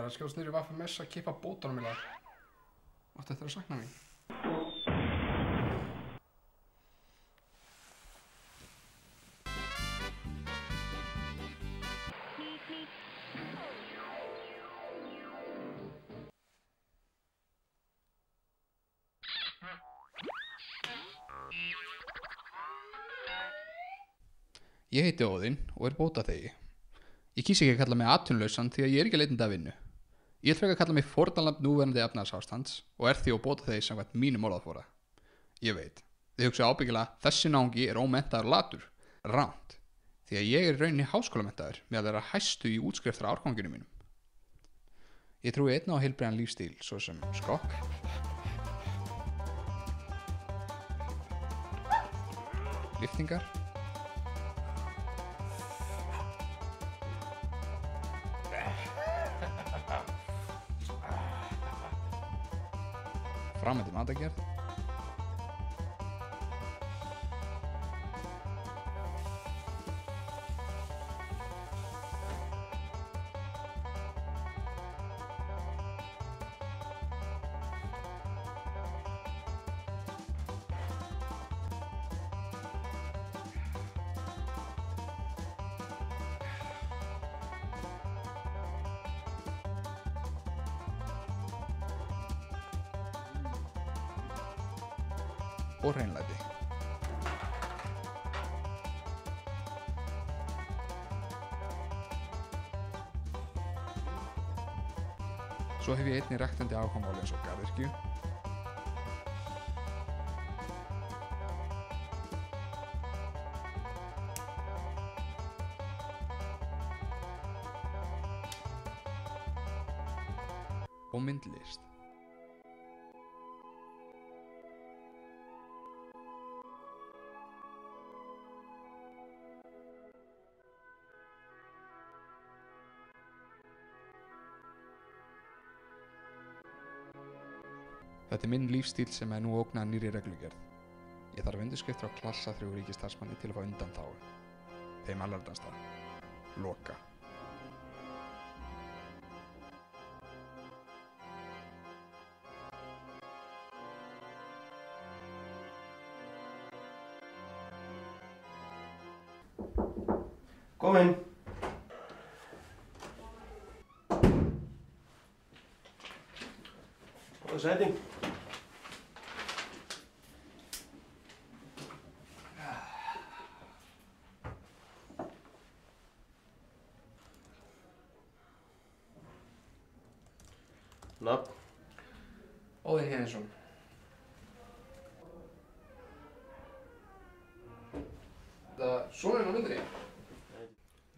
að skjóðast niður í Vaffa-Mess að kippa bótunum í lag. Áttu eftir að sakna mín. Ég heiti Óðinn og bótaþegi. Ég kýs ekki að kalla mig atvinnulausan því að ég ekki leitandi að vinnu. Ég vil frekar að kalla mig fórnarlamb núverandi efnahagsástands og því á bótaþegi samkvæmt mínum orðaforða. Ég veit, þið hugsið ábyggilega þessi náungi ómenntaður og latur. Rangt, því að ég í rauninni háskólamenntaður með að vera hæstu í útskriftar árganginu mínum. Ég trúi einna á heilbrigðan lífstíl svo sem skokk, lyftingar, framandi matagerð, og hreinlæti. Svo hef ég einnig ræktandi áhugamáli eins og garðyrkju, og myndlist. Þetta minn lífstíl sem nú ógnað nýrri reglugerð. Ég þarf undirskrift frá klassa 3 ríkisstarfsmanni til að fá undanþágu. Þeim allardans það. Loka. Kom inn. Hvað sæti? Nafn? Óðinn Héðinsson. Það er sonurinn á myndinni.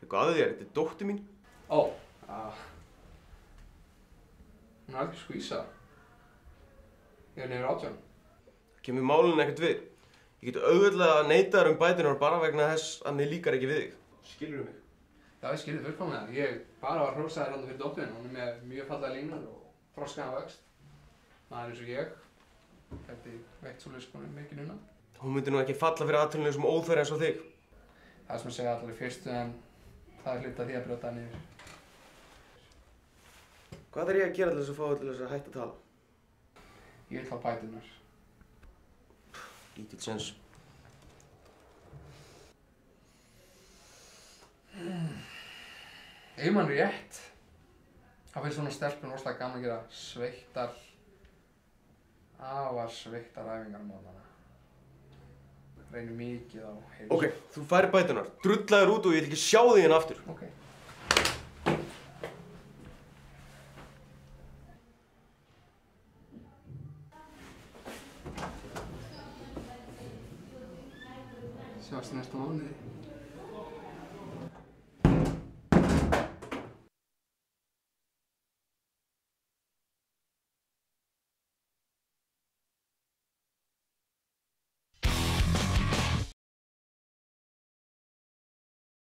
Eitthvað að þér, þetta er dóttir mín. Ó, hún er alveg skvísa. Ég er nefnir 18. Það kemur málinu ekkert við. Ég get auðvitað að neita þér bætunar bara vegna þess að mér líkar ekki við þig. Skilurðu mig? Já, ég skilði fullkomlega. Ég bara var hrósaður hann fyrir dótturinn. Hún er með mjög fallega línur og þroskaðan vöxt. Maður eins og ég gæti veitt svoleiðis konum mikið núna. Hún myndi nú ekki falla fyrir aðtölulegum sem óþverja eins og þig. Það er sem að segja allir í fyrstu en það er hluti af því að brjóta niður. Hvað er ég að gera til þess að fá til þess að hætta að tala? Ég vil fá bæturnar. Lítill sens. Ef mann rétt, þá finnst svona stelpun rosalega gaman að gera sveittar, afar sveittar æfingar á morgnana. Reynir mikið á heilsu. Ok, þú færir bætunar. Drullaður út og ég vil ekki sjá þig hérna aftur. Ok. Sjáumst í næsta mánuði.